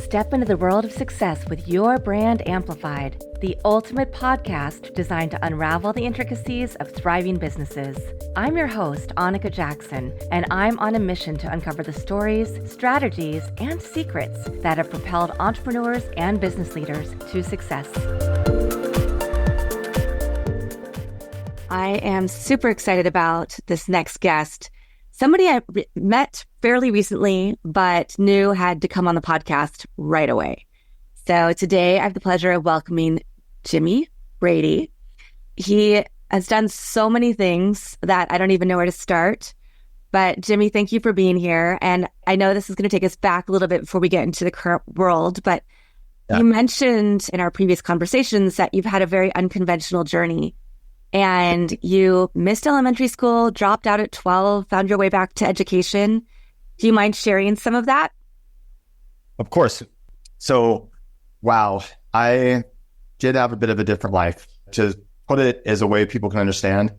Step into the world of success with your brand amplified, the ultimate podcast designed to unravel the intricacies of thriving businesses. I'm your host, Annika Jackson, and I'm on a mission to uncover the stories, strategies, and secrets that have propelled entrepreneurs and business leaders to success. I am super excited about this next guest. Somebody I met fairly recently, but knew had to come on the podcast right away. So today I have the pleasure of welcoming Jimmy Brady. He has done so many things that I don't even know where to start. But Jimmy, thank you for being here. And I know this is going to take us back a little bit before we get into the current world, but You mentioned in our previous conversations that you've had a very unconventional journey. And you missed elementary school, dropped out at 12, found your way back to education. Do you mind sharing some of that? Of course. So, wow, I did have a bit of a different life. To put it as a way people can understand,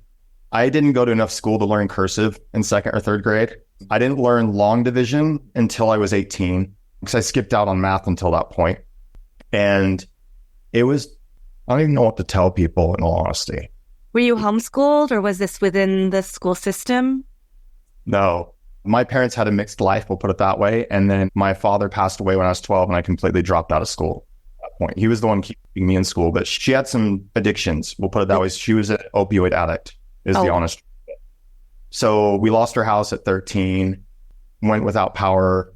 I didn't go to enough school to learn cursive in second or third grade. I didn't learn long division until I was 18 because I skipped out on math until that point. And it was, I don't even know what to tell people in all honesty. Were you homeschooled or was this within the school system? No. My parents had a mixed life, we'll put it that way. And then my father passed away when I was 12 and I completely dropped out of school at that point. He was the one keeping me in school, but she had some addictions, we'll put it that way. She was an opioid addict, is the honest truth. So we lost our house at 13, went without power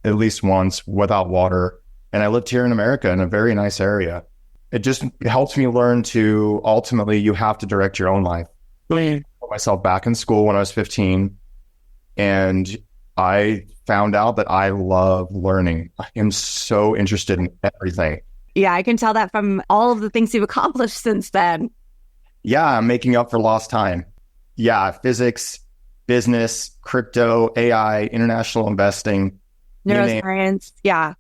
at least once, without water. And I lived here in America in a very nice area. It just helps me learn to ultimately you have to direct your own life. I put myself back in school when I was 15 and I found out that I love learning. I am so interested in everything. Yeah, I can tell that from all of the things you've accomplished since then. Yeah, I'm making up for lost time. Yeah, physics, business, crypto, AI, international investing. Neuroscience. Yeah.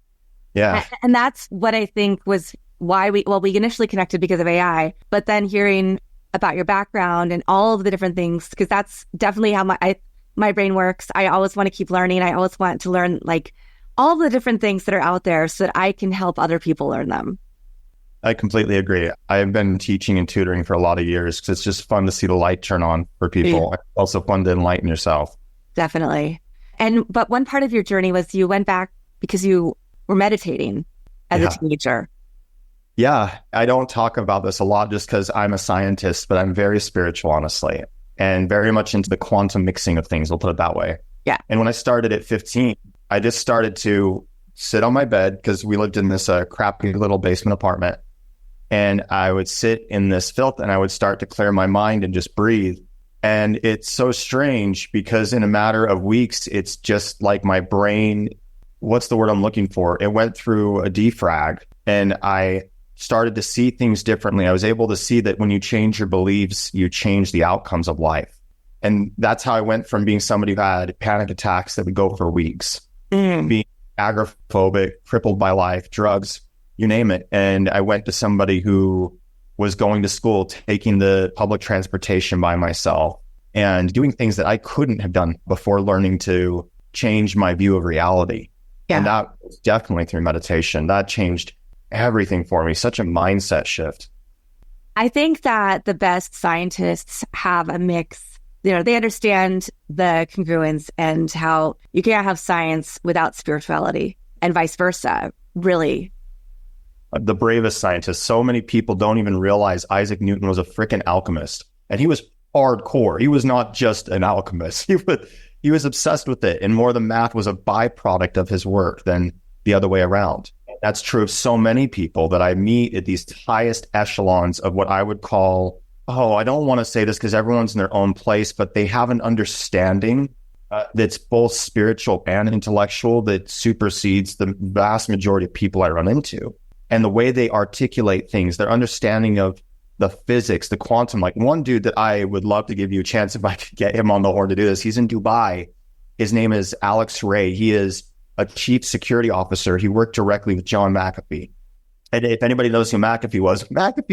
Yeah. And that's what I think was why we initially connected because of AI, but then hearing about your background and all of the different things, because that's definitely how my brain works. I always want to keep learning. I always want to learn like all the different things that are out there so that I can help other people learn them. I completely agree. I've been teaching and tutoring for a lot of years because it's just fun to see the light turn on for people. Yeah. It's also fun to enlighten yourself. Definitely. But one part of your journey was you went back because you were meditating as a teenager. Yeah, I don't talk about this a lot just because I'm a scientist, but I'm very spiritual, honestly, and very much into the quantum mixing of things, we'll put it that way. Yeah. And when I started at 15, I just started to sit on my bed because we lived in this crappy little basement apartment. And I would sit in this filth and I would start to clear my mind and just breathe. And it's so strange because in a matter of weeks, it's just like my brain, what's the word I'm looking for? It went through a defrag and I started to see things differently. I was able to see that when you change your beliefs, you change the outcomes of life. And that's how I went from being somebody who had panic attacks that would go for weeks, being agoraphobic, crippled by life, drugs, you name it. And I went to somebody who was going to school, taking the public transportation by myself and doing things that I couldn't have done before learning to change my view of reality. Yeah. And that was definitely through meditation. That changed everything for me, such a mindset shift. I think that the best scientists have a mix. They understand the congruence and how you can't have science without spirituality and vice versa, really. The bravest scientists, so many people don't even realize Isaac Newton was a freaking alchemist. And he was hardcore. He was not just an alchemist. He was obsessed with it. And more than math was a byproduct of his work than the other way around. That's true of so many people that I meet at these highest echelons of what I would call, I don't want to say this because everyone's in their own place, but they have an understanding that's both spiritual and intellectual that supersedes the vast majority of people I run into. And the way they articulate things, their understanding of the physics, the quantum, like one dude that I would love to give you a chance if I could get him on the horn to do this. He's in Dubai. His name is Alex Ray. He is a chief security officer. He worked directly with John McAfee. And if anybody knows who McAfee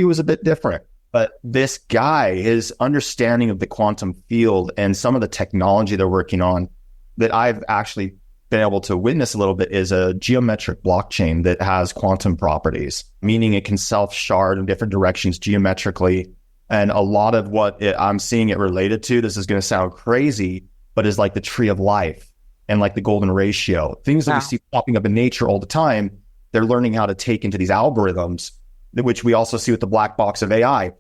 was a bit different. But this guy, his understanding of the quantum field and some of the technology they're working on that I've actually been able to witness a little bit is a geometric blockchain that has quantum properties, meaning it can self-shard in different directions geometrically. And a lot of what I'm seeing it related to, this is going to sound crazy, but is like the tree of life and like the golden ratio. Things that we see popping up in nature all the time, they're learning how to take into these algorithms, which we also see with the black box of AI.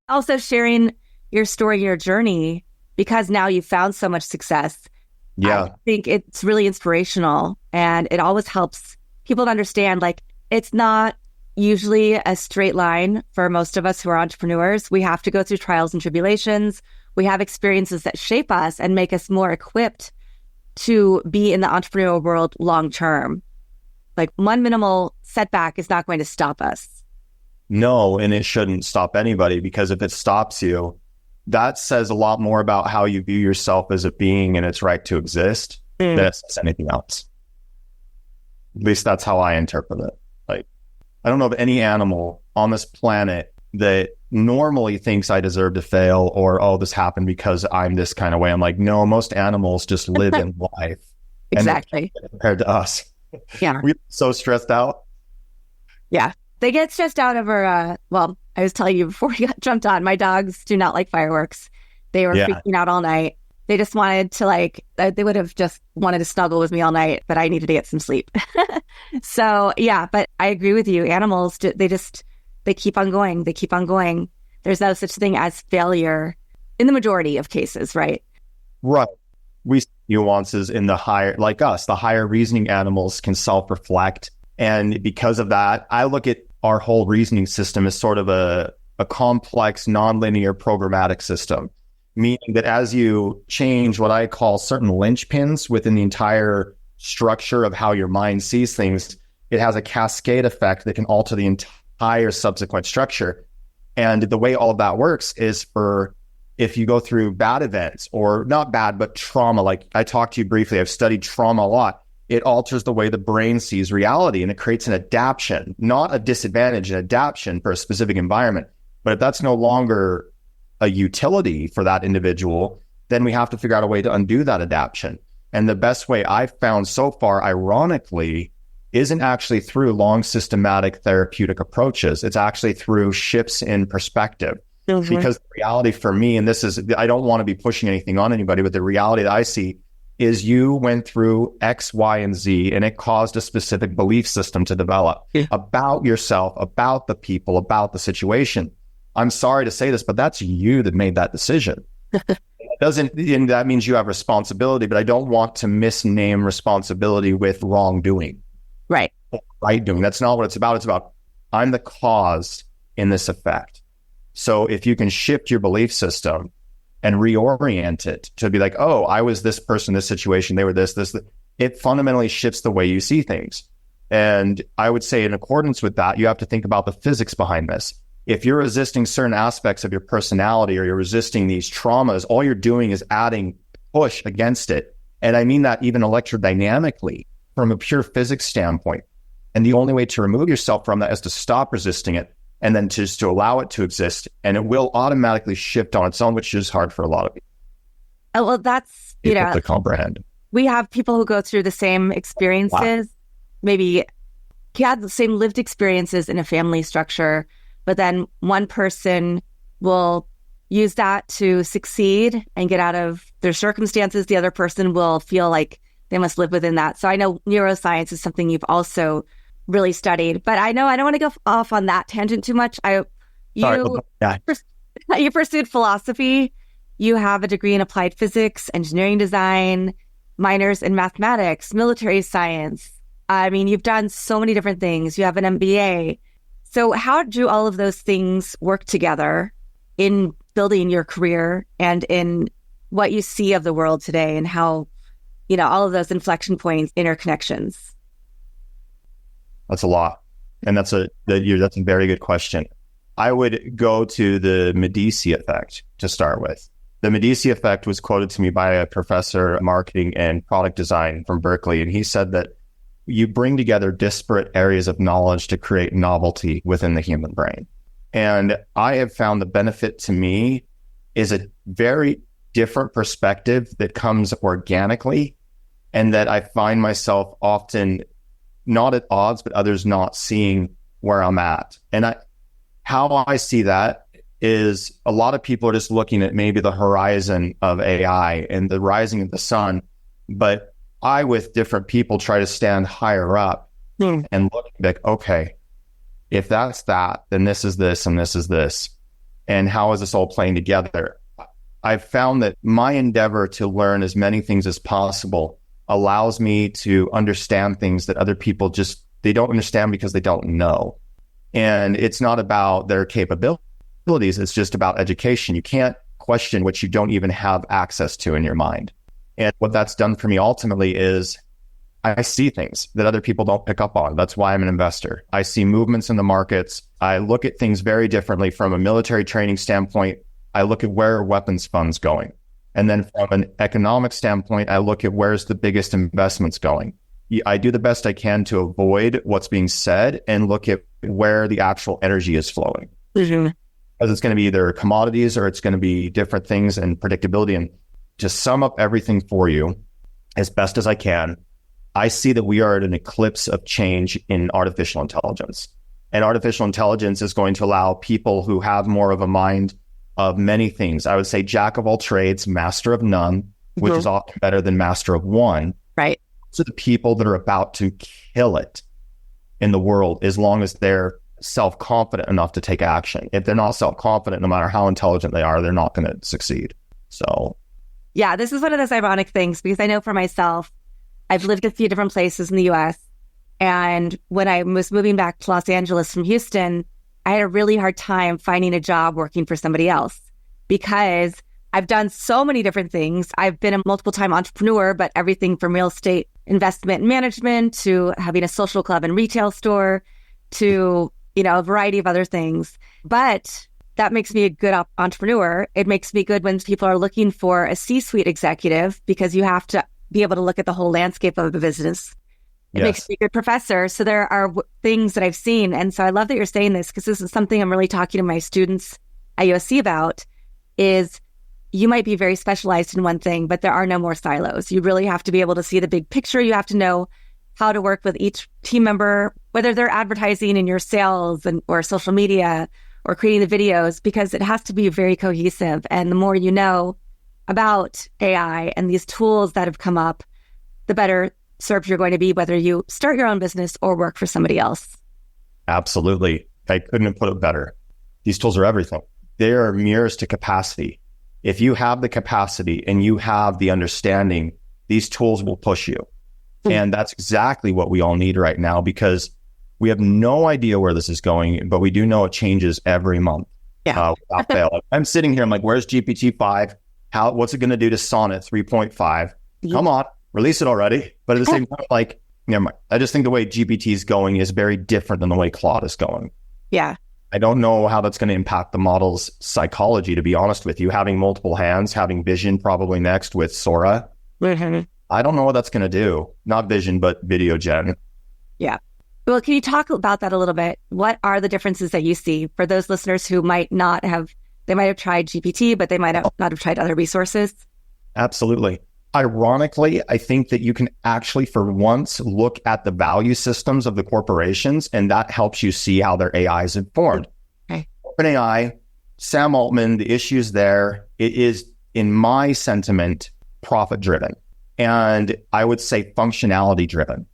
Also sharing your story, your journey, because now you've found so much success. Yeah. I think it's really inspirational, and it always helps people to understand, like, it's not usually a straight line for most of us who are entrepreneurs. We have to go through trials and tribulations. We have experiences that shape us and make us more equipped to be in the entrepreneurial world long term. Like, one minimal setback is not going to stop us. No, and it shouldn't stop anybody, because if it stops you, that says a lot more about how you view yourself as a being and its right to exist than it says anything else. At least that's how I interpret it. Like, I don't know of any animal on this planet that normally thinks I deserve to fail, or, oh, this happened because I'm this kind of way. I'm like, no, most animals just live in life. Exactly. Compared to us. Yeah. We're so stressed out. Yeah. They get stressed out over, well, I was telling you before we got jumped on, my dogs do not like fireworks. They were freaking out all night. They just wanted to they would have just wanted to snuggle with me all night, but I needed to get some sleep. So yeah, but I agree with you. Animals, they keep on going. They keep on going. There's no such thing as failure in the majority of cases, right? Right. We see nuances in the higher, like us, the higher reasoning animals can self-reflect. And because of that, I look at our whole reasoning system as sort of a complex, nonlinear programmatic system, meaning that as you change what I call certain linchpins within the entire structure of how your mind sees things, it has a cascade effect that can alter the entire subsequent structure. And the way all of that works is if you go through bad events, or not bad, but trauma, like I talked to you briefly, I've studied trauma a lot. It alters the way the brain sees reality, and it creates an adaptation, not a disadvantage, an adaptation for a specific environment. But if that's no longer a utility for that individual, then we have to figure out a way to undo that adaptation. And the best way I've found so far, ironically, isn't actually through long systematic therapeutic approaches. It's actually through shifts in perspective. Mm-hmm. Because the reality for me, and this is, I don't want to be pushing anything on anybody, but the reality that I see is you went through X, Y, and Z, and it caused a specific belief system to develop about yourself, about the people, about the situation. I'm sorry to say this, but that's you that made that decision. And that means you have responsibility, but I don't want to misname responsibility with wrongdoing. Right. Right doing. That's not what it's about. It's about, I'm the cause in this effect. So if you can shift your belief system and reorient it to be like, oh, I was this person, this situation, they were this, it fundamentally shifts the way you see things. And I would say in accordance with that, you have to think about the physics behind this. If you're resisting certain aspects of your personality, or you're resisting these traumas, all you're doing is adding push against it. And I mean that even electrodynamically from a pure physics standpoint. And the only way to remove yourself from that is to stop resisting it, and then just to allow it to exist, and it will automatically shift on its own, which is hard for a lot of people. Oh, well, that's, to comprehend. We have people who go through the same experiences, maybe had the same lived experiences in a family structure, but then one person will use that to succeed and get out of their circumstances. The other person will feel like they must live within that. So I know neuroscience is something you've also really studied, but I know I don't want to go off on that tangent too much. You pursued philosophy. You have a degree in applied physics, engineering design, minors in mathematics, military science. I mean, you've done so many different things. You have an MBA. So how do all of those things work together in building your career and in what you see of the world today, and how, all of those inflection points, interconnections? That's a lot. And that's a very good question. I would go to the Medici effect to start with. The Medici effect was quoted to me by a professor of marketing and product design from Berkeley. And he said that you bring together disparate areas of knowledge to create novelty within the human brain. And I have found the benefit to me is a very different perspective that comes organically and that I find myself often not at odds, but others not seeing where I'm at. And how I see that is a lot of people are just looking at maybe the horizon of AI and the rising of the sun. But I, with different people, try to stand higher up and look like, okay, if that's that, then this is this and this is this. And how is this all playing together? I've found that my endeavor to learn as many things as possible allows me to understand things that other people they don't understand because they don't know. And it's not about their capabilities. It's just about education. You can't question what you don't even have access to in your mind. And what that's done for me ultimately is I see things that other people don't pick up on. That's why I'm an investor. I see movements in the markets. I look at things very differently from a military training standpoint. I look at where are weapons funds going. And then from an economic standpoint, I look at where's the biggest investments going. I do the best I can to avoid what's being said and look at where the actual energy is flowing. Mm-hmm. Because it's going to be either commodities or it's going to be different things and predictability. And to sum up everything for you as best as I can, I see that we are at an eclipse of change in artificial intelligence. And artificial intelligence is going to allow people who have more of a mind of many things. I would say jack of all trades, master of none, which is often better than master of one. Right. So the people that are about to kill it in the world, as long as they're self-confident enough to take action. If they're not self-confident, no matter how intelligent they are, they're not going to succeed. So, yeah, this is one of those ironic things because I know for myself, I've lived a few different places in the US. And when I was moving back to Los Angeles from Houston, I had a really hard time finding a job working for somebody else because I've done so many different things. I've been a multiple time entrepreneur, but everything from real estate investment and management to having a social club and retail store to, a variety of other things. But that makes me a good entrepreneur. It makes me good when people are looking for a C-suite executive because you have to be able to look at the whole landscape of the business. It makes me a good professor. So there are things that I've seen. And so I love that you're saying this because this is something I'm really talking to my students at USC about is you might be very specialized in one thing, but there are no more silos. You really have to be able to see the big picture. You have to know how to work with each team member, whether they're advertising in your sales or social media or creating the videos, because it has to be very cohesive. And the more you know about AI and these tools that have come up, the better served you're going to be, whether you start your own business or work for somebody else. Absolutely. I couldn't have put it better. These tools are everything. They are mirrors to capacity. If you have the capacity and you have the understanding, these tools will push you. And that's exactly what we all need right now because we have no idea where this is going, but we do know it changes every month. Yeah. Without fail. I'm sitting here, I'm like, where's GPT-5? What's it going to do to Sonnet 3.5? Come on, release it already. But at the same time, like, never mind. I just think the way GPT is going is very different than the way Claude is going. Yeah. I don't know how that's going to impact the model's psychology, to be honest with you. Having multiple hands, having vision probably next with Sora. Mm-hmm. I don't know what that's going to do. Not vision, but video gen. Yeah. Well, can you talk about that a little bit? What are the differences that you see for those listeners who might have tried GPT, but they might not have tried other resources? Absolutely. Ironically, I think that you can actually, for once, look at the value systems of the corporations, and that helps you see how their AI is informed. Okay. OpenAI, Sam Altman, the issues there, it is, in my sentiment, profit-driven. And I would say functionality-driven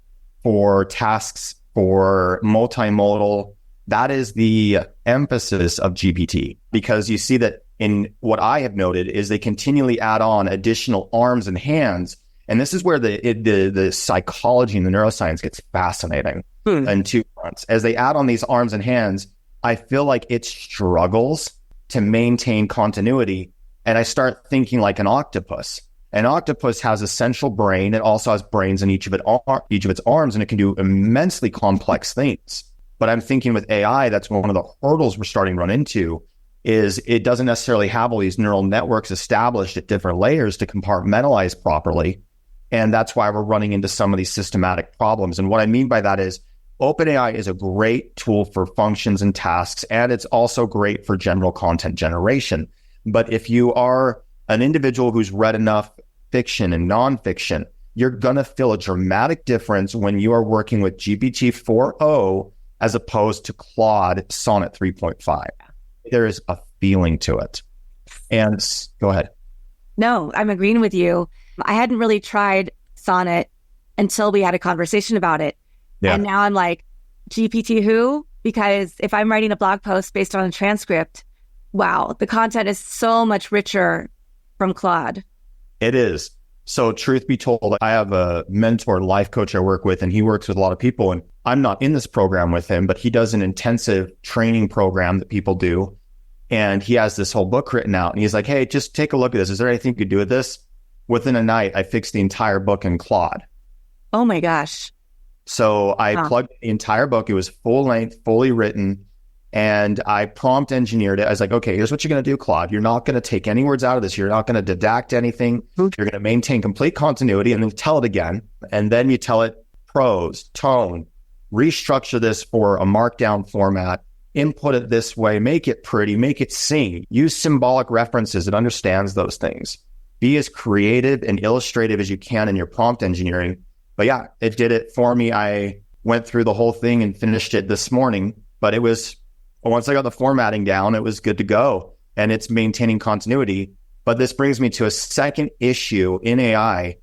for tasks, for multimodal. That is the emphasis of GPT, because you see that in what I have noted is they continually add on additional arms and hands. And this is where the psychology and the neuroscience gets fascinating on two fronts. As they add on these arms and hands, I feel like it struggles to maintain continuity. And I start thinking like an octopus. An octopus has a central brain. It also has brains in each of its arms, and it can do immensely complex things. But I'm thinking with AI, that's one of the hurdles we're starting to run into is it doesn't necessarily have all these neural networks established at different layers to compartmentalize properly. And that's why we're running into some of these systematic problems. And what I mean by that is OpenAI is a great tool for functions and tasks, and it's also great for general content generation. But if you are an individual who's read enough fiction and nonfiction, you're going to feel a dramatic difference when you are working with GPT 4.0 as opposed to Claude Sonnet 3.5. There is a feeling to it. And go ahead. No, I'm agreeing with you. I hadn't really tried Sonnet until we had a conversation about it. Yeah. And now I'm like, GPT who? Because if I'm writing a blog post based on a transcript, wow, the content is so much richer from Claude. It is. So truth be told, I have a mentor, life coach I work with, and he works with a lot of people. And I'm not in this program with him, but he does an intensive training program that people do. And he has this whole book written out. And he's like, hey, just take a look at this. Is there anything you could do with this? Within a night, I fixed the entire book in Claude. Oh my gosh. So I plugged the entire book. It was full length, fully written. And I prompt engineered it. I was like, okay, here's what you're going to do, Claude. You're not going to take any words out of this. You're not going to deduct anything. You're going to maintain complete continuity and then tell it again. And then you tell it prose, tone, restructure this for a markdown format, input it this way, make it pretty, make it sing, use symbolic references. It understands those things. Be as creative and illustrative as you can in your prompt engineering. But yeah, it did it for me. I went through the whole thing and finished it this morning, but it was, once I got the formatting down, it was good to go, and it's maintaining continuity. But this brings me to a second issue in AI.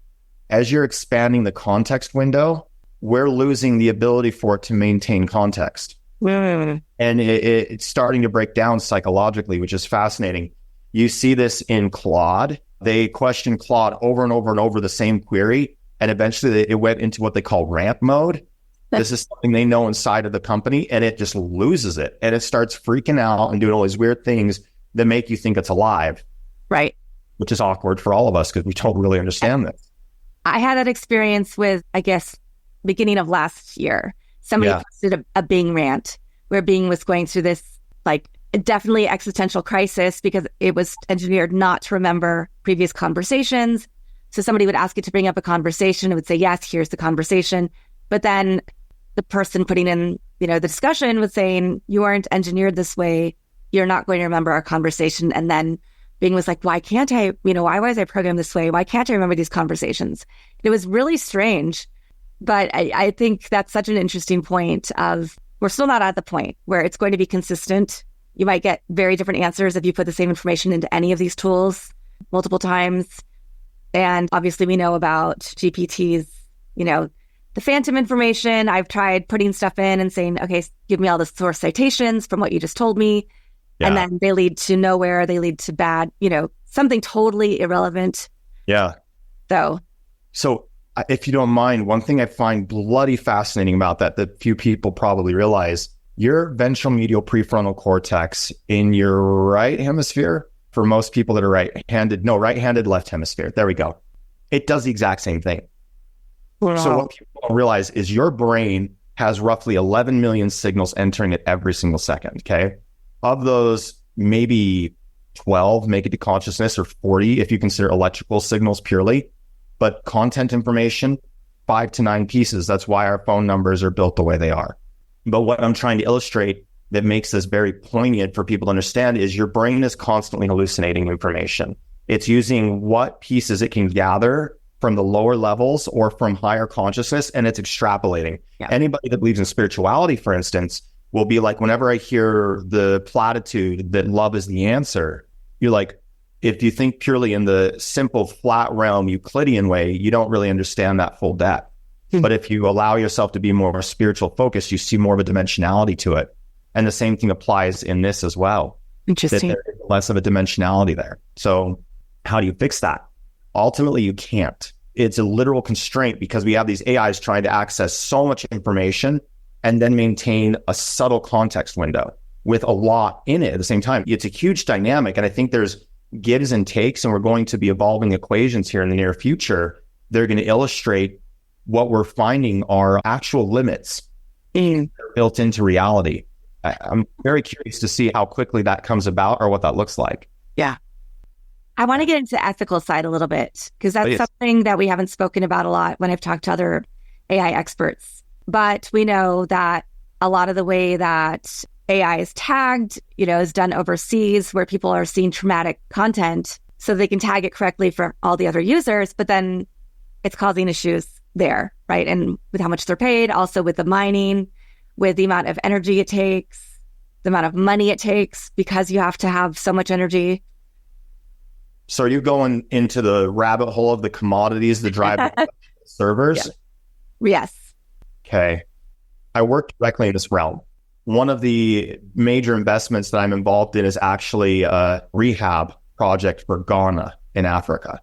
As you're expanding the context window, we're losing the ability for it to maintain context. And it's starting to break down psychologically, which is fascinating. You see this in Claude. They question Claude over and over and over the same query, and eventually it went into what they call rant mode. This is something they know inside of the company, and it just loses it. And it starts freaking out and doing all these weird things that make you think it's alive. Right. Which is awkward for all of us because we don't really understand this. I had that experience with, I guess, beginning of last year. Somebody posted a Bing rant where Bing was going through this, like, definitely existential crisis because it was engineered not to remember previous conversations. So somebody would ask it to bring up a conversation. It would say, yes, here's the conversation. But then the person putting in, the discussion was saying, you aren't engineered this way. You're not going to remember our conversation. And then Bing was like, why can't I, why was I programmed this way? Why can't I remember these conversations? It was really strange. But I think that's such an interesting point of, we're still not at the point where it's going to be consistent. You might get very different answers if you put the same information into any of these tools multiple times. And obviously we know about GPT's, the phantom information. I've tried putting stuff in and saying, okay, give me all the source citations from what you just told me. Yeah. And then they lead to nowhere. They lead to bad, something totally irrelevant. Yeah. So if you don't mind, one thing I find bloody fascinating about that few people probably realize, your ventral medial prefrontal cortex in your right hemisphere, for most people that are right-handed, left hemisphere. There we go. It does the exact same thing. Wow. So what people don't realize is your brain has roughly 11 million signals entering it every single second, okay? Of those, maybe 12 make it to consciousness, or 40 if you consider electrical signals purely. But content information, 5 to 9 pieces. That's why our phone numbers are built the way they are. But what I'm trying to illustrate that makes this very poignant for people to understand is your brain is constantly hallucinating information. It's using what pieces it can gather from the lower levels or from higher consciousness, and it's extrapolating. Yeah. Anybody that believes in spirituality, for instance, will be like, whenever I hear the platitude that love is the answer, you're like, if you think purely in the simple, flat realm, Euclidean way, you don't really understand that full depth. But if you allow yourself to be more spiritual focused, you see more of a dimensionality to it. And the same thing applies in this as well. Interesting. That there is less of a dimensionality there. So how do you fix that? Ultimately, you can't. It's a literal constraint because we have these AIs trying to access so much information and then maintain a subtle context window with a lot in it at the same time. It's a huge dynamic. And I think there's gives and takes, and we're going to be evolving equations here in the near future. They're going to illustrate what we're finding are actual limits built into reality. I'm very curious to see how quickly that comes about or what that looks like. Yeah. I want to get into the ethical side a little bit because that's something that we haven't spoken about a lot when I've talked to other AI experts. But we know that a lot of the way that AI is tagged, is done overseas where people are seeing traumatic content so they can tag it correctly for all the other users. But then it's causing issues there, right? And with how much they're paid, also with the mining, with the amount of energy it takes, the amount of money it takes, because you have to have so much energy. So are you going into the rabbit hole of the commodities that drive servers? Yes. Okay. I work directly in this realm. One of the major investments that I'm involved in is actually a rehab project for Ghana in Africa.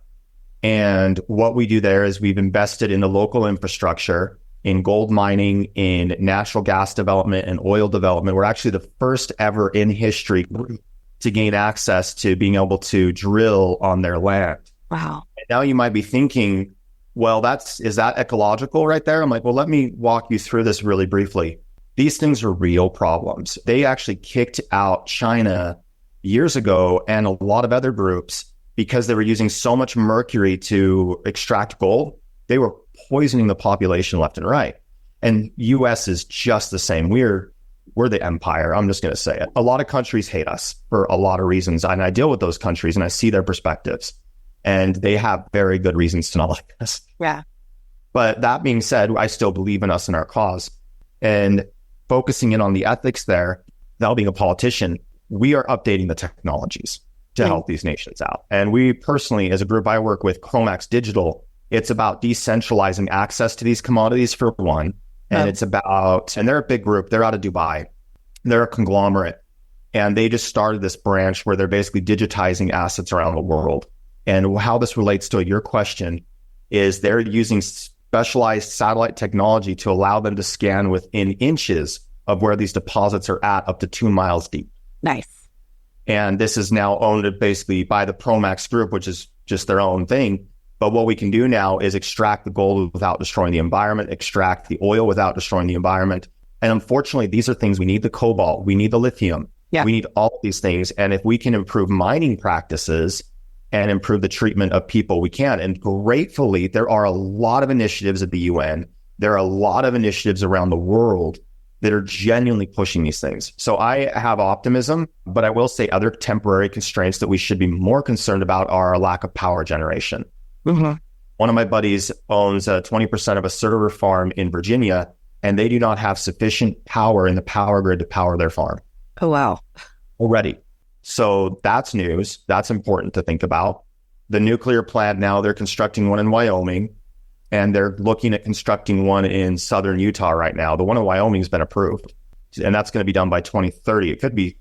And what we do there is we've invested in the local infrastructure, in gold mining, in natural gas development and oil development. We're actually the first ever in history to gain access to being able to drill on their land. Wow. And now you might be thinking, well, is that ecological right there? I'm like, well, let me walk you through this really briefly. These things are real problems. They actually kicked out China years ago and a lot of other groups because they were using so much mercury to extract gold. They were poisoning the population left and right. And US is just the same. We're the empire. I'm just going to say it. A lot of countries hate us for a lot of reasons. And I deal with those countries and I see their perspectives. And they have very good reasons to not like us. Yeah. But that being said, I still believe in us and our cause. And focusing in on the ethics there, without being a politician, we are updating the technologies to help these nations out. And we personally, as a group I work with, Chromax Digital, it's about decentralizing access to these commodities for one. And it's about, and they're a big group, they're out of Dubai. They're a conglomerate. And they just started this branch where they're basically digitizing assets around the world. And how this relates to your question is they're using specialized satellite technology to allow them to scan within inches of where these deposits are at, up to 2 miles deep. Nice. And this is now owned basically by the Promax Group, which is just their own thing. But what we can do now is extract the gold without destroying the environment, extract the oil without destroying the environment. And unfortunately, these are things we need: the cobalt, we need the lithium, we need all of these things. And if we can improve mining practices and improve the treatment of people, we can. And gratefully, there are a lot of initiatives at the UN. There are a lot of initiatives around the world that are genuinely pushing these things. So I have optimism, but I will say other temporary constraints that we should be more concerned about are a lack of power generation. Mm-hmm. One of my buddies owns 20% of a server farm in Virginia, and they do not have sufficient power in the power grid to power their farm. Oh, wow. Already. So that's news. That's important to think about. The nuclear plant now, they're constructing one in Wyoming, and they're looking at constructing one in southern Utah right now. The one in Wyoming has been approved, and that's going to be done by 2030. It could be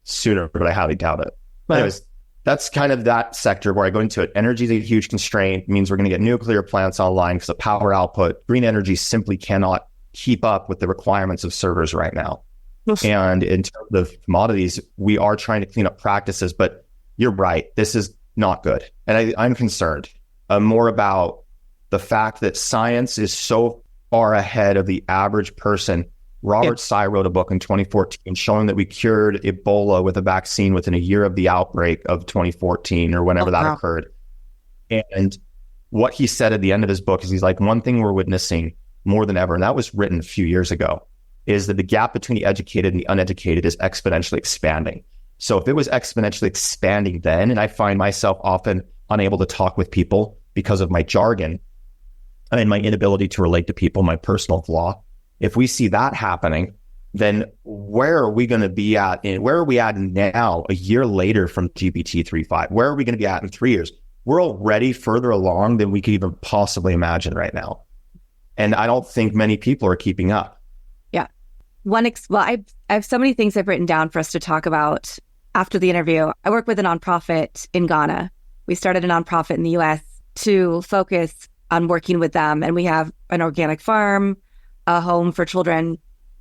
sooner, but I highly doubt it. But anyways, that's kind of that sector where I go into it. Energy is a huge constraint. It means we're going to get nuclear plants online because the power output, green energy simply cannot keep up with the requirements of servers right now. Yes. And in terms of commodities, we are trying to clean up practices, but you're right. This is not good. And I'm concerned more about the fact that science is so far ahead of the average person. Robert Sy wrote a book in 2014 showing that we cured Ebola with a vaccine within a year of the outbreak of 2014 or whenever that occurred. And what he said at the end of his book is he's like, one thing we're witnessing more than ever, and that was written a few years ago, is that the gap between the educated and the uneducated is exponentially expanding. So if it was exponentially expanding then, and I find myself often unable to talk with people because of my jargon and my inability to relate to people, my personal flaw, if we see that happening, then where are we going to be at? Where are we at now, a year later from GPT 3.5? Where are we going to be at in 3 years? We're already further along than we could even possibly imagine right now. And I don't think many people are keeping up. Yeah. I have so many things I've written down for us to talk about after the interview. I work with a nonprofit in Ghana. We started a nonprofit in the US to focus on working with them. And we have an organic farm, a home for children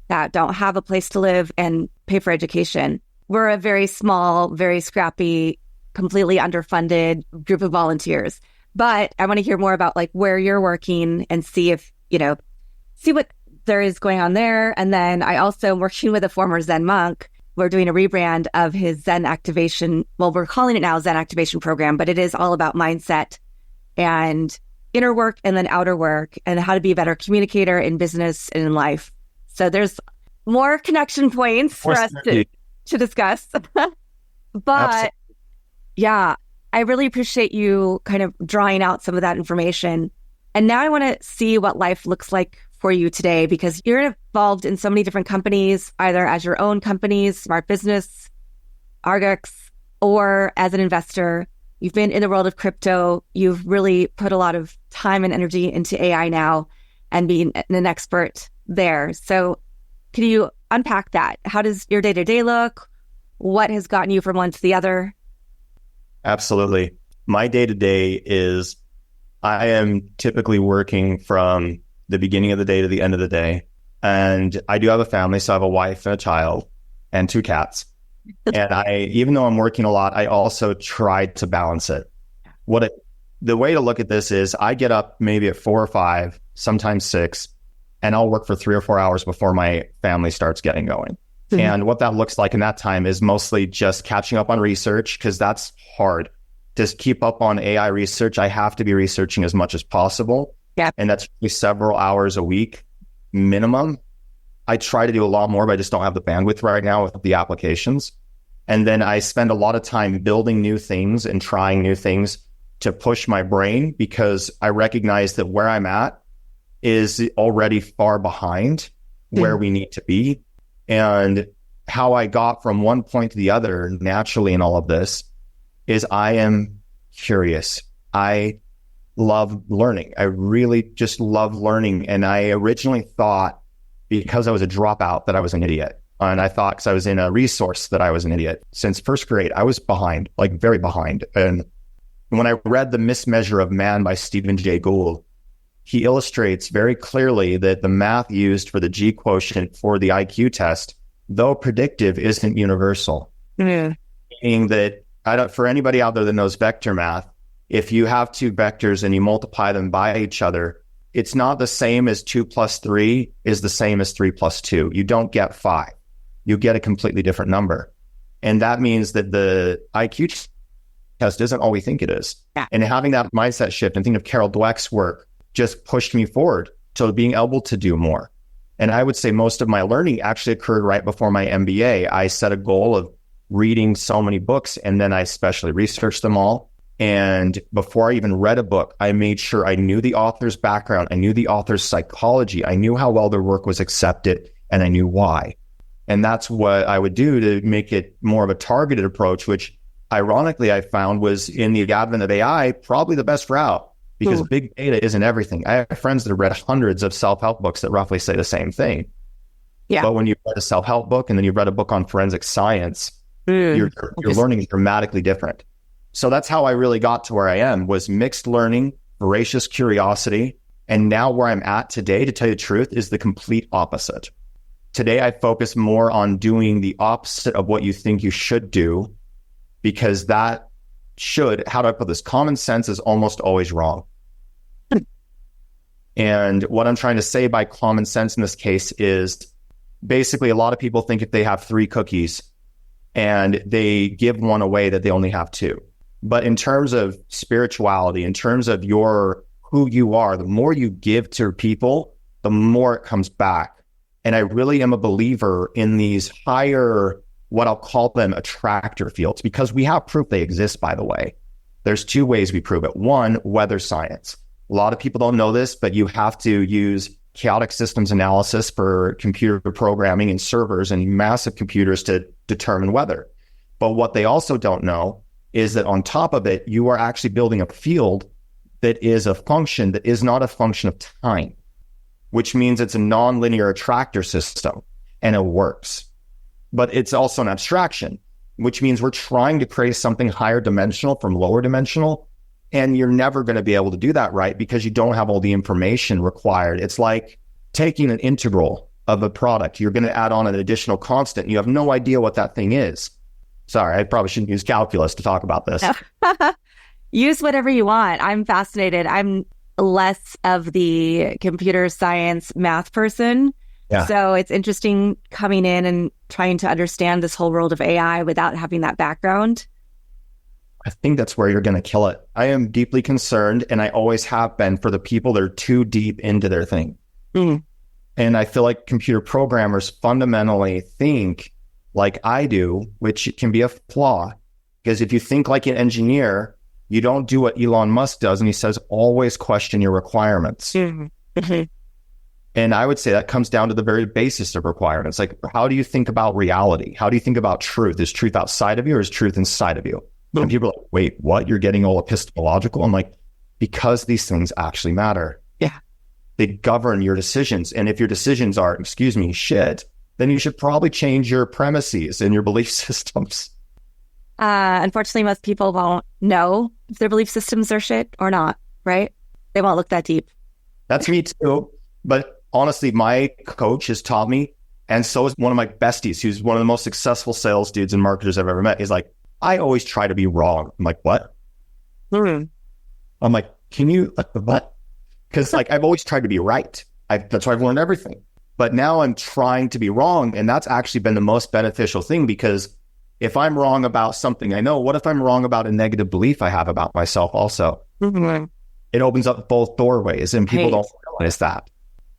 that don't have a place to live, and pay for education. We're a very small, very scrappy, completely underfunded group of volunteers. But I want to hear more about like where you're working and see if, see what there is going on there. And then I also am working with a former Zen monk. We're doing a rebrand of his Zen activation. Well, we're calling it now Zen activation program, but it is all about mindset and inner work and then outer work and how to be a better communicator in business and in life. So there's more connection points for us to discuss. But Absolutely. Yeah, I really appreciate you kind of drawing out some of that information And now I want to see what life looks like for you today, because you're involved in so many different companies, either as your own companies, Smart Business, Argux, or as an investor. You've been in the world of crypto. You've really put a lot of time and energy into AI now and being an expert there. So can you unpack that? How does your day-to-day look? What has gotten you from one to the other? Absolutely. My day-to-day is I am typically working from the beginning of the day to the end of the day. And I do have a family, so I have a wife and a child and 2 cats. And even though I'm working a lot, I also try to balance it. The way to look at this is I get up maybe at 4 or 5, sometimes 6, and I'll work for 3 or 4 hours before my family starts getting going. Mm-hmm. And what that looks like in that time is mostly just catching up on research, because that's hard. To keep up on AI research, I have to be researching as much as possible. Yeah. And that's several hours a week minimum. I try to do a lot more, but I just don't have the bandwidth right now with the applications. And then I spend a lot of time building new things and trying new things to push my brain, because I recognize that where I'm at is already far behind where we need to be. And how I got from one point to the other naturally in all of this is I am curious. I love learning. I really just love learning. And I originally thought, because I was a dropout, that I was an idiot. And I thought, because I was in a resource, that I was an idiot. Since first grade, I was behind, like very behind. And when I read The Mismeasure of Man by Stephen Jay Gould, he illustrates very clearly that the math used for the G quotient for the IQ test, though predictive, isn't universal. Mm. Meaning that, for anybody out there that knows vector math, if you have 2 vectors and you multiply them by each other, it's not the same as 2 plus 3 is the same as 3 plus 2. You don't get 5. You get a completely different number. And that means that the IQ test isn't all we think it is. Yeah. And having that mindset shift and thinking of Carol Dweck's work just pushed me forward to being able to do more. And I would say most of my learning actually occurred right before my MBA. I set a goal of reading so many books, and then I specially researched them all. And before I even read a book, I made sure I knew the author's background. I knew the author's psychology. I knew how well their work was accepted, and I knew why. And that's what I would do to make it more of a targeted approach, which ironically I found was, in the advent of AI, probably the best route, because big data isn't everything. I have friends that have read hundreds of self-help books that roughly say the same thing. Yeah. But when you read a self-help book and then you read a book on forensic science, your learning is dramatically different. So that's how I really got to where I am, was mixed learning, voracious curiosity. And now where I'm at today, to tell you the truth, is the complete opposite. Today, I focus more on doing the opposite of what you think you should do, because that how do I put this? Common sense is almost always wrong. And what I'm trying to say by common sense in this case is basically a lot of people think if they have 3 cookies and they give one away, that they only have 2. But in terms of spirituality, in terms of who you are, the more you give to people, the more it comes back. And I really am a believer in these higher, what I'll call them, attractor fields, because we have proof they exist, by the way. There's 2 ways we prove it. One, weather science. A lot of people don't know this, but you have to use chaotic systems analysis for computer programming and servers and massive computers to determine weather. But what they also don't know is that on top of it, you are actually building a field that is a function that is not a function of time, which means it's a nonlinear attractor system, and it works. But it's also an abstraction, which means we're trying to create something higher dimensional from lower dimensional, and you're never going to be able to do that right, because you don't have all the information required. It's like taking an integral of a product. You're going to add on an additional constant, and you have no idea what that thing is. Sorry, I probably shouldn't use calculus to talk about this. Use whatever you want. I'm fascinated. I'm less of the computer science math person. Yeah. So it's interesting coming in and trying to understand this whole world of AI without having that background. I think that's where you're going to kill it. I am deeply concerned, and I always have been, for the people that are too deep into their thing. Mm. And I feel like computer programmers fundamentally think like I do, which can be a flaw. Because if you think like an engineer, You don't do what Elon Musk does. And he says, always question your requirements. Mm-hmm. And I would say that comes down to the very basis of requirements. Like, how do you think about reality? How do you think about truth? Is truth outside of you or is truth inside of you? And people are like, wait, what? You're getting all epistemological? I'm like, because these things actually matter. Yeah. They govern your decisions. And if your decisions are, excuse me, shit, then you should probably change your premises and your belief systems. Unfortunately, most people won't know if their belief systems are shit or not, right? They won't look that deep. That's me too. But honestly, my coach has taught me, and so is one of my besties, who's one of the most successful sales dudes and marketers I've ever met. He's like, I always try to be wrong. I'm like, what? Mm-hmm. I'm like, can you, what? Because like, I've always tried to be right. That's why I've learned everything. But now I'm trying to be wrong. And that's actually been the most beneficial thing, because if I'm wrong about something I know, what if I'm wrong about a negative belief I have about myself also? Mm-hmm. It opens up both doorways, and people don't realize that.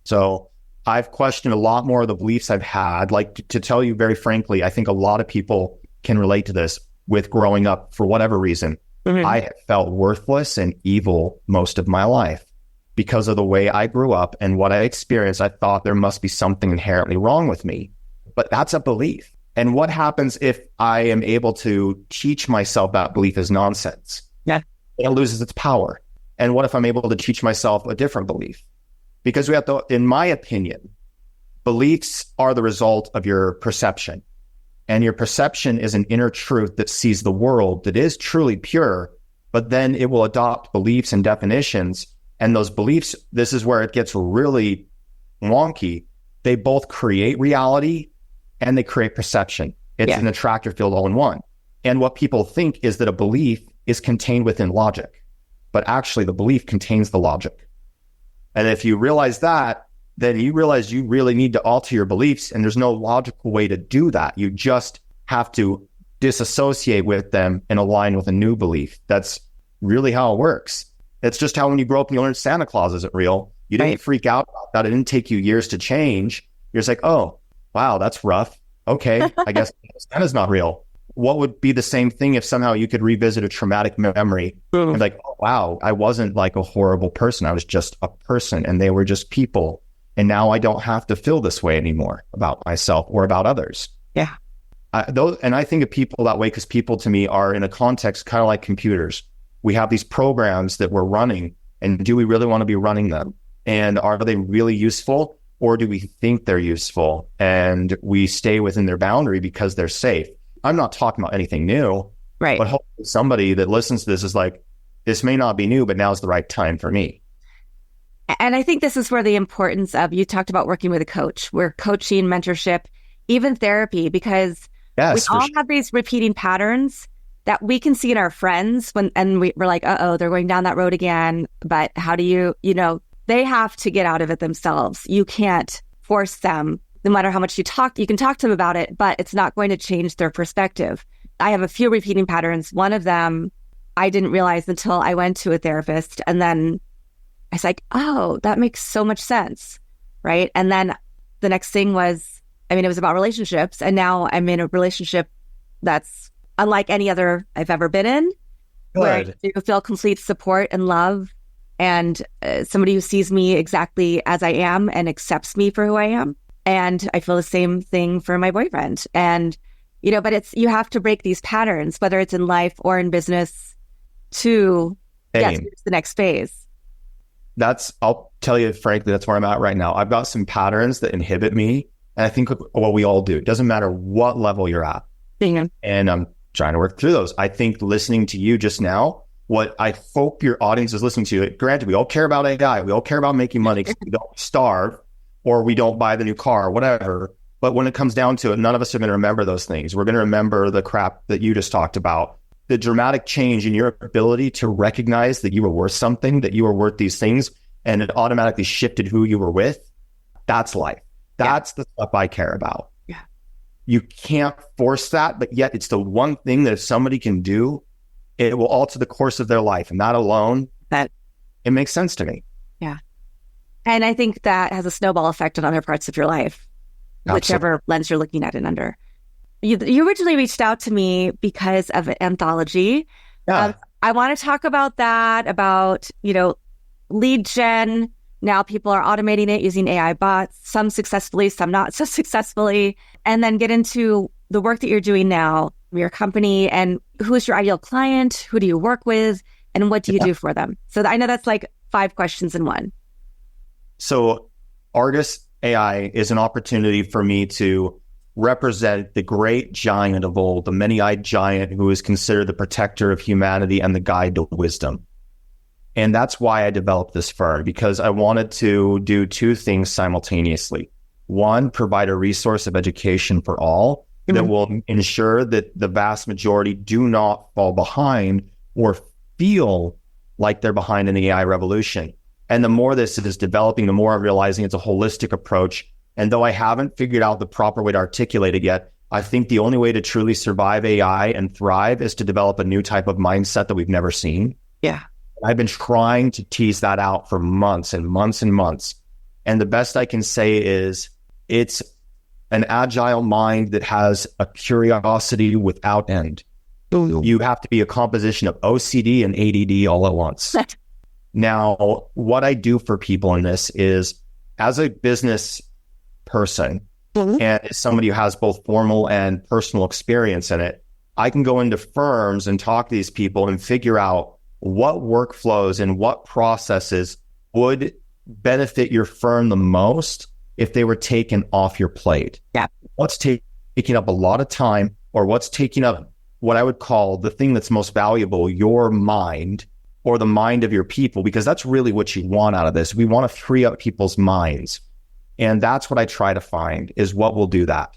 So I've questioned a lot more of the beliefs I've had. Like, to tell you very frankly, I think a lot of people can relate to this with growing up for whatever reason. Mm-hmm. I have felt worthless and evil most of my life because of the way I grew up and what I experienced. I thought there must be something inherently wrong with me, but that's a belief. And what happens if I am able to teach myself that belief is nonsense? Yeah. It loses its power. And what if I'm able to teach myself a different belief? Because we have to, in my opinion, beliefs are the result of your perception. And your perception is an inner truth that sees the world that is truly pure, but then it will adopt beliefs and definitions. And those beliefs, this is where it gets really wonky. They both create reality and they create perception. It's an attractor field all in one. And what people think is that a belief is contained within logic, but actually the belief contains the logic. And if you realize that, then you realize you really need to alter your beliefs, and there's no logical way to do that. You just have to disassociate with them and align with a new belief. That's really how it works. It's just how when you grow up and you learn Santa Claus isn't real, you didn't freak out about that. It didn't take you years to change. You're just like, oh, wow, that's rough. Okay, I guess Santa's not real. What would be the same thing if somehow you could revisit a traumatic memory and like, oh, wow, I wasn't like a horrible person. I was just a person and they were just people. And now I don't have to feel this way anymore about myself or about others. Yeah. And I think of people that way because people to me are in a context kind of like computers. We have these programs that we're running, and do we really want to be running them? And are they really useful, or do we think they're useful and we stay within their boundary because they're safe? I'm not talking about anything new, right? But hopefully somebody that listens to this is like, this may not be new, but now's the right time for me. And I think this is where the importance of, you talked about working with a coach, where coaching, mentorship, even therapy, because we all have these repeating patterns that we can see in our friends and we're like, uh-oh, they're going down that road again. But how do you they have to get out of it themselves. You can't force them. No matter how much you can talk to them about it, but it's not going to change their perspective. I have a few repeating patterns. One of them, I didn't realize until I went to a therapist, and then I was like, oh, that makes so much sense, right? And then the next thing was, it was about relationships, and now I'm in a relationship that's unlike any other I've ever been in, where I do feel complete support and love, and somebody who sees me exactly as I am and accepts me for who I am. And I feel the same thing for my boyfriend. And, but you have to break these patterns, whether it's in life or in business, to get to the next phase. I'll tell you, frankly, that's where I'm at right now. I've got some patterns that inhibit me. And I think what we all do, it doesn't matter what level you're at. Yeah. And I'm trying to work through those. I think listening to you just now, what I hope your audience is listening to, granted, we all care about AI. We all care about making money because we don't starve or we don't buy the new car, whatever. But when it comes down to it, none of us are going to remember those things. We're going to remember the crap that you just talked about. The dramatic change in your ability to recognize that you were worth something, that you were worth these things, and it automatically shifted who you were with. That's life. That's the stuff I care about. Yeah. You can't force that, but yet it's the one thing that if somebody can do, it will alter the course of their life. And that alone, it makes sense to me. Yeah. And I think that has a snowball effect on other parts of your life, whichever lens you're looking at it under. You originally reached out to me because of an anthology of I want to talk about that, about, lead gen. Now people are automating it using AI bots, some successfully, some not so successfully, and then get into the work that you're doing now, your company, and who is your ideal client? Who do you work with? And what do you do for them? So I know that's like 5 questions in one. So Argus AI is an opportunity for me to represent the great giant of old, the many-eyed giant who is considered the protector of humanity and the guide to wisdom. And that's why I developed this firm, because I wanted to do 2 things simultaneously. One, provide a resource of education for all that will ensure that the vast majority do not fall behind or feel like they're behind in the AI revolution. And the more this is developing, the more I'm realizing it's a holistic approach. And though I haven't figured out the proper way to articulate it yet, I think the only way to truly survive AI and thrive is to develop a new type of mindset that we've never seen. Yeah. I've been trying to tease that out for months and months and months. And the best I can say is it's an agile mind that has a curiosity without end. You have to be a composition of OCD and ADD all at once. Now, what I do for people in this is, as a business person and as somebody who has both formal and personal experience in it, I can go into firms and talk to these people and figure out what workflows and what processes would benefit your firm the most if they were taken off your plate. Yeah. What's taking up a lot of time, or what's taking up what I would call the thing that's most valuable, your mind, or the mind of your people, because that's really what you want out of this. We want to free up people's minds. And that's what I try to find, is what will do that.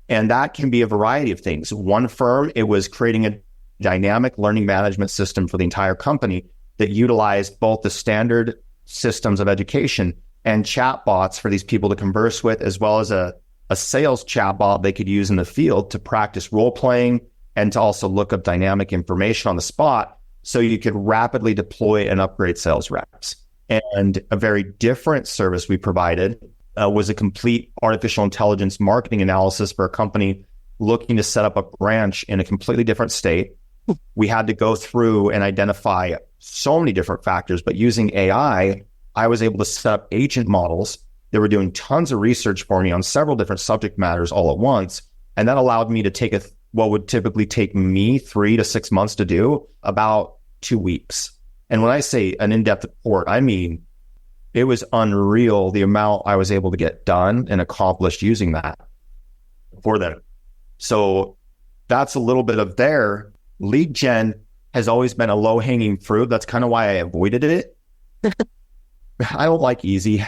And that can be a variety of things. One firm, it was creating a dynamic learning management system for the entire company that utilized both the standard systems of education and chatbots for these people to converse with, as well as a sales chatbot they could use in the field to practice role playing and to also look up dynamic information on the spot so you could rapidly deploy and upgrade sales reps. And a very different service we provided was a complete artificial intelligence marketing analysis for a company looking to set up a branch in a completely different state. We had to go through and identify so many different factors, but using AI, I was able to set up agent models that were doing tons of research for me on several different subject matters all at once. And that allowed me to take what would typically take me 3 to 6 months to do, about 2 weeks. And when I say an in-depth report, I mean, it was unreal the amount I was able to get done and accomplished using that for them. So that's a little bit of their lead gen has always been a low-hanging fruit. That's kind of why I avoided it. I don't like easy.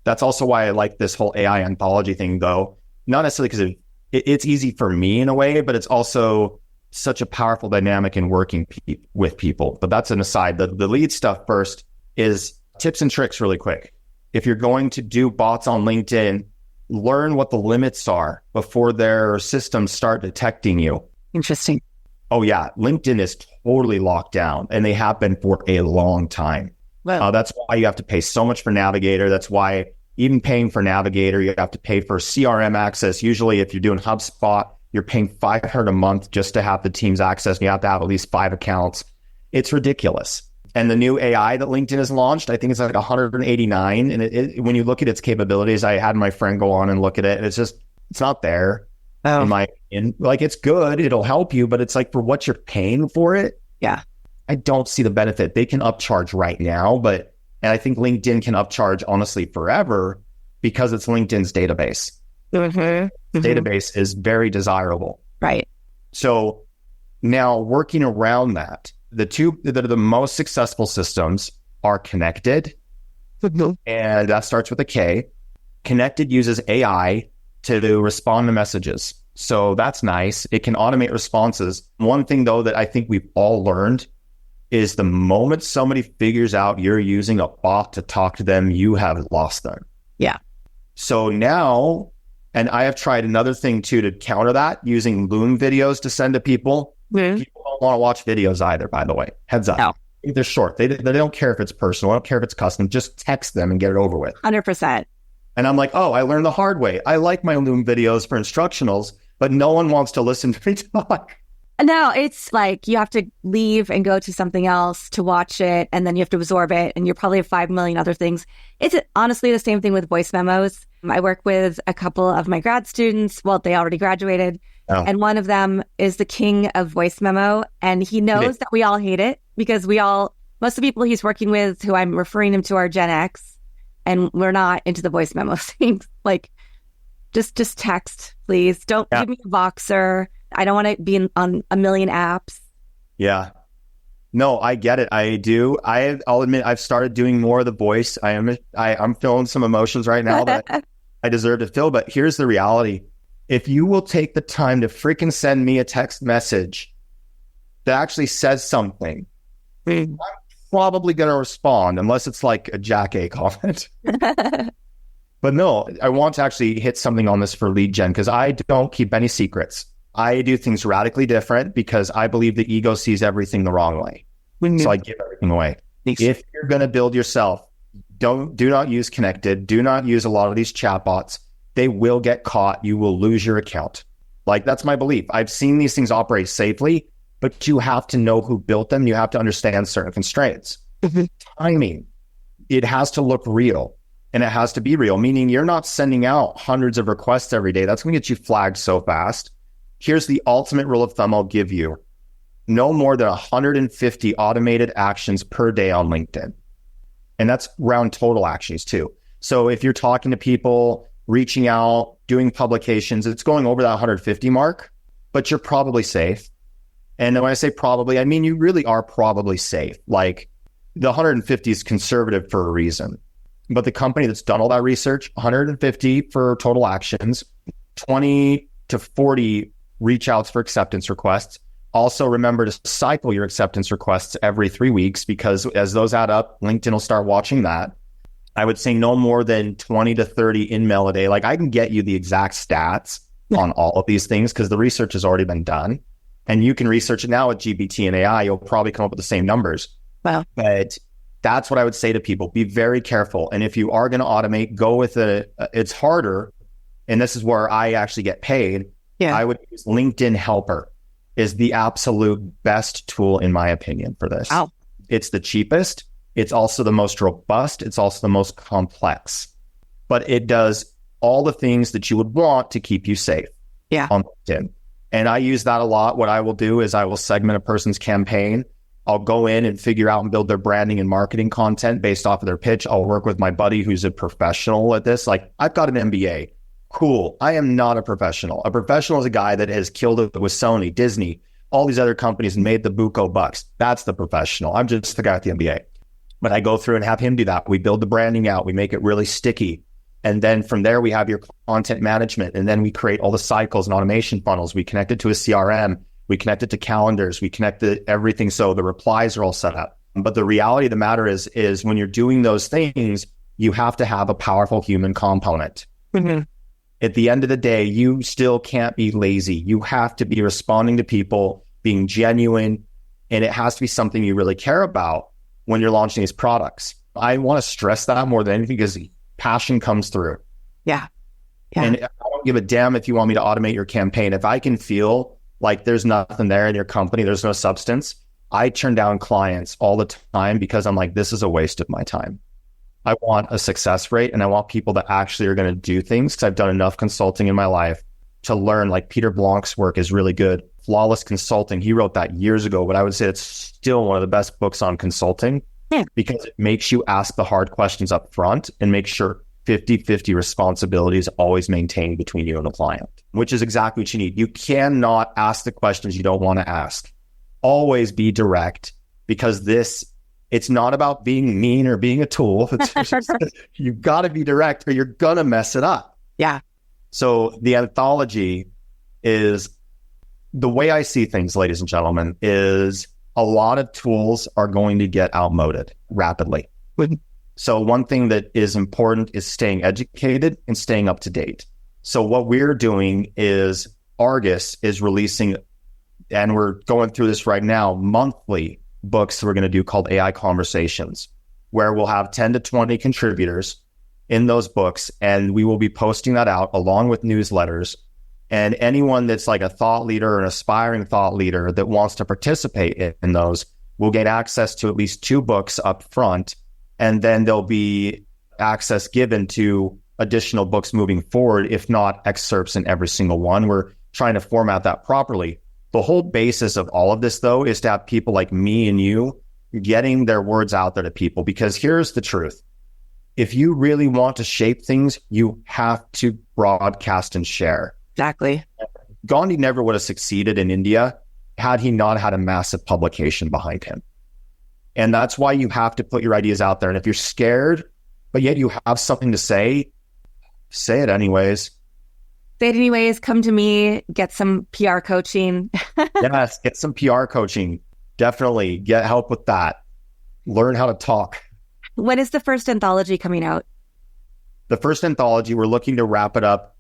That's also why I like this whole AI anthology thing, though. Not necessarily because it's easy for me in a way, but it's also such a powerful dynamic in working with people. But that's an aside. The lead stuff first is tips and tricks really quick. If you're going to do bots on LinkedIn, learn what the limits are before their systems start detecting you. Interesting. Oh yeah, LinkedIn is totally locked down, and they have been for a long time. Wow. That's why you have to pay so much for Navigator. That's why even paying for Navigator, you have to pay for CRM access. Usually if you're doing HubSpot, you're paying $500 a month just to have the team's access, and you have to have at least 5 accounts. It's ridiculous. And the new AI that LinkedIn has launched, I think it's like 189. And when you look at its capabilities, I had my friend go on and look at it, and it's not there. Oh. In my opinion. Like, it's good, it'll help you, but it's like, for what you're paying for it, yeah, I don't see the benefit. They can upcharge right now, and I think LinkedIn can upcharge honestly forever because it's LinkedIn's database. Database is very desirable. Right. So now, working around that, the two that are the most successful systems are Connected, and that starts with a K. Connected uses AI to respond to messages. So that's nice. It can automate responses. One thing, though, that I think we've all learned is the moment somebody figures out you're using a bot to talk to them, you have lost them. Yeah. So now, and I have tried another thing too to counter that, using Loom videos to send to people. People don't want to watch videos either, by the way. Heads up. No. They're short. They don't care if it's personal. I don't care if it's custom. Just text them and get it over with. 100%. And I'm like, oh, I learned the hard way. I like my Loom videos for instructionals, but no one wants to listen to me talk. No, it's like you have to leave and go to something else to watch it, and then you have to absorb it, and you probably have 5 million other things. It's honestly the same thing with voice memos. I work with a couple of my grad students. Well, they already graduated, and one of them is the king of voice memo, and he knows that we all hate it because most of the people he's working with, who I'm referring him to, are Gen X, and we're not into the voice memo things. Like, just text, please. Don't give me a Voxer. I don't want to be on a million apps. Yeah. No, I get it. I do. I'll admit I've started doing more of the voice. I'm feeling some emotions right now that I deserve to feel. But here's the reality. If you will take the time to freaking send me a text message that actually says something, I'm probably going to respond unless it's like a Jack A comment. But no, I want to actually hit something on this for lead gen because I don't keep any secrets. I do things radically different because I believe the ego sees everything the wrong way. So I give everything away. If you're going to build yourself, do not use Connected. Do not use a lot of these chatbots. They will get caught. You will lose your account. Like, that's my belief. I've seen these things operate safely, but you have to know who built them. You have to understand certain constraints. Timing. It has to look real. And it has to be real, meaning you're not sending out hundreds of requests every day. That's going to get you flagged so fast. Here's the ultimate rule of thumb I'll give you. No more than 150 automated actions per day on LinkedIn. And that's round total actions too. So if you're talking to people, reaching out, doing publications, it's going over that 150 mark, but you're probably safe. And when I say probably, I mean you really are probably safe. Like, the 150 is conservative for a reason. But the company that's done all that research, 150 for total actions, 20 to 40 reach outs for acceptance requests. Also, remember to cycle your acceptance requests every 3 weeks, because as those add up, LinkedIn will start watching that. I would say no more than 20 to 30 in-mail a day. Like, I can get you the exact stats on all of these things because the research has already been done. And you can research it now with GPT and AI. You'll probably come up with the same numbers. Wow. But that's what I would say to people. Be very careful. And if you are going to automate, go with it's harder. And this is where I actually get paid. Yeah. I would use LinkedIn Helper is the absolute best tool, in my opinion, for this. Wow. It's the cheapest. It's also the most robust. It's also the most complex. But it does all the things that you would want to keep you safe on LinkedIn. And I use that a lot. What I will do is I will segment a person's campaign. I'll go in and figure out and build their branding and marketing content based off of their pitch. I'll work with my buddy who's a professional at this. Like, I've got an MBA. Cool. I am not a professional. A professional is a guy that has killed it with Sony, Disney, all these other companies and made the buco bucks. That's the professional. I'm just the guy with the MBA. But I go through and have him do that. We build the branding out. We make it really sticky. And then from there, we have your content management. And then we create all the cycles and automation funnels. We connect it to a CRM. We connect it to calendars. We connect everything so the replies are all set up. But the reality of the matter is when you're doing those things, you have to have a powerful human component. Mm-hmm. At the end of the day, you still can't be lazy. You have to be responding to people, being genuine, and it has to be something you really care about when you're launching these products. I want to stress that more than anything because passion comes through. Yeah. And I don't give a damn if you want me to automate your campaign. If I can feel like there's nothing there in your company, there's no substance, I turn down clients all the time because I'm like, this is a waste of my time. I want a success rate and I want people that actually are going to do things because I've done enough consulting in my life to learn. Like, Peter Blanc's work is really good. Flawless Consulting. He wrote that years ago, but I would say it's still one of the best books on consulting because it makes you ask the hard questions up front and make sure 50-50 responsibility is always maintained between you and the client, which is exactly what you need. You cannot ask the questions you don't want to ask. Always be direct because it's not about being mean or being a tool. You've got to be direct or you're going to mess it up. Yeah. So the anthology is the way I see things, ladies and gentlemen, is a lot of tools are going to get outmoded rapidly. So one thing that is important is staying educated and staying up to date. So what we're doing is Argus is releasing, and we're going through this right now, monthly books we're going to do called AI Conversations, where we'll have 10 to 20 contributors in those books, and we will be posting that out along with newsletters And anyone that's like a thought leader or an aspiring thought leader that wants to participate in those will get access to at least 2 books up front. And then there'll be access given to additional books moving forward, if not excerpts in every single one. We're trying to format that properly. The whole basis of all of this, though, is to have people like me and you getting their words out there to people. Because here's the truth. If you really want to shape things, you have to broadcast and share. Exactly. Gandhi never would have succeeded in India had he not had a massive publication behind him. And that's why you have to put your ideas out there. And if you're scared, but yet you have something to say it anyways. Say it anyways. Come to me, get some PR coaching. Yes, get some PR coaching. Definitely get help with that. Learn how to talk. When is the first anthology coming out? The first anthology, we're looking to wrap it up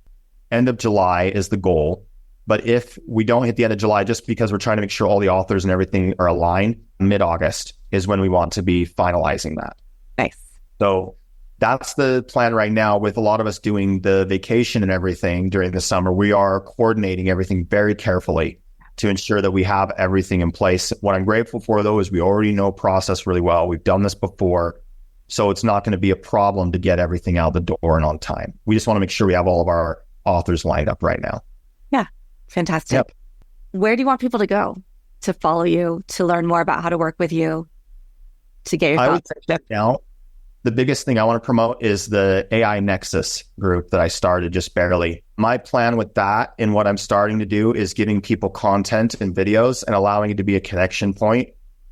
end of July is the goal. But if we don't hit the end of July, just because we're trying to make sure all the authors and everything are aligned, mid-August is when we want to be finalizing that. Nice. So that's the plan right now. With a lot of us doing the vacation and everything during the summer, we are coordinating everything very carefully to ensure that we have everything in place. What I'm grateful for, though, is we already know process really well. We've done this before. So it's not going to be a problem to get everything out the door and on time. We just want to make sure we have all of our authors lined up right now. Yeah. Fantastic. Yep. Where do you want people to go to follow you, to learn more about how to work with you, to get your thoughts? Now, the biggest thing I want to promote is the AI Nexus group that I started just barely. My plan with that and what I'm starting to do is giving people content and videos and allowing it to be a connection point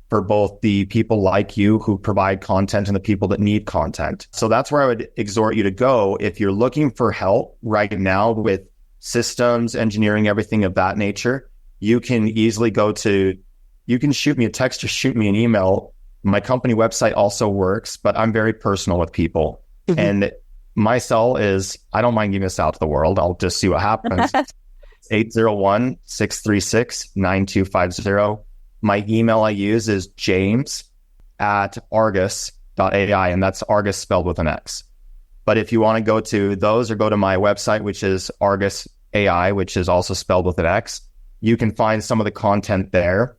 for both the people like you who provide content and the people that need content. So that's where I would exhort you to go if you're looking for help right now with systems, engineering, everything of that nature. You can easily you can shoot me a text or shoot me an email. My company website also works, but I'm very personal with people. Mm-hmm. And my cell is, I don't mind giving this out to the world. I'll just see what happens. 801-636-9250. My email I use is james@argus.ai, and that's Argus spelled with an X. But if you want to go to those or go to my website, which is Argus AI, which is also spelled with an X, you can find some of the content there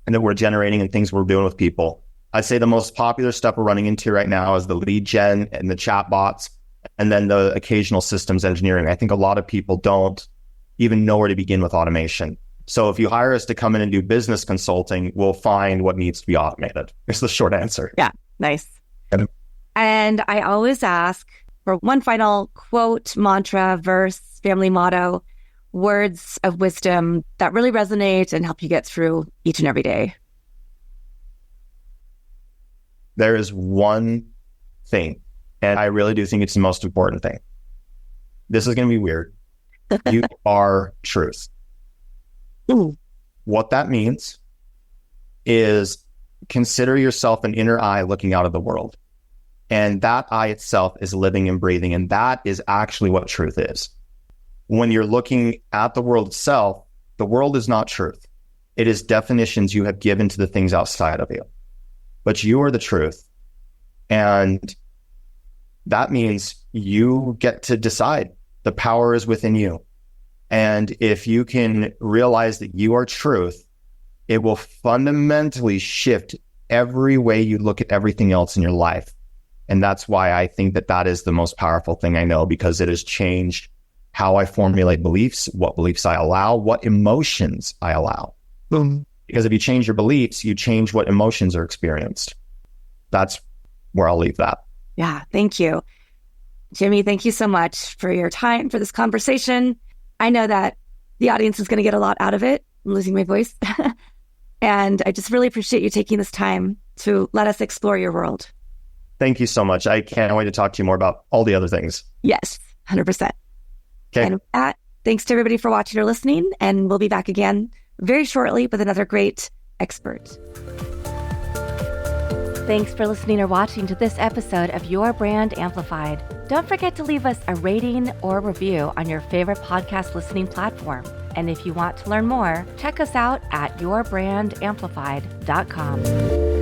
and that we're generating and things we're doing with people. I'd say the most popular stuff we're running into right now is the lead gen and the chat bots, and then the occasional systems engineering. I think a lot of people don't even know where to begin with automation. So if you hire us to come in and do business consulting, we'll find what needs to be automated. It's the short answer. Yeah, nice. And I always ask for one final quote, mantra, verse, family motto, words of wisdom that really resonate and help you get through each and every day. There is one thing, and I really do think it's the most important thing. This is going to be weird. You are truth. Ooh. What that means is consider yourself an inner eye looking out of the world. And that eye itself is living and breathing. And that is actually what truth is. When you're looking at the world itself, the world is not truth. It is definitions you have given to the things outside of you. But you are the truth. And that means you get to decide. The power is within you. And if you can realize that you are truth, it will fundamentally shift every way you look at everything else in your life. And that's why I think that that is the most powerful thing I know, because it has changed how I formulate beliefs, what beliefs I allow, what emotions I allow. Boom. Because if you change your beliefs, you change what emotions are experienced. That's where I'll leave that. Yeah, thank you. Jimmy, thank you so much for your time, for this conversation. I know that the audience is going to get a lot out of it. I'm losing my voice. And I just really appreciate you taking this time to let us explore your world. Thank you so much. I can't wait to talk to you more about all the other things. Yes, 100%. Okay. And with that, thanks to everybody for watching or listening. And we'll be back again very shortly with another great expert. Thanks for listening or watching to this episode of Your Brand Amplified. Don't forget to leave us a rating or review on your favorite podcast listening platform. And if you want to learn more, check us out at yourbrandamplified.com.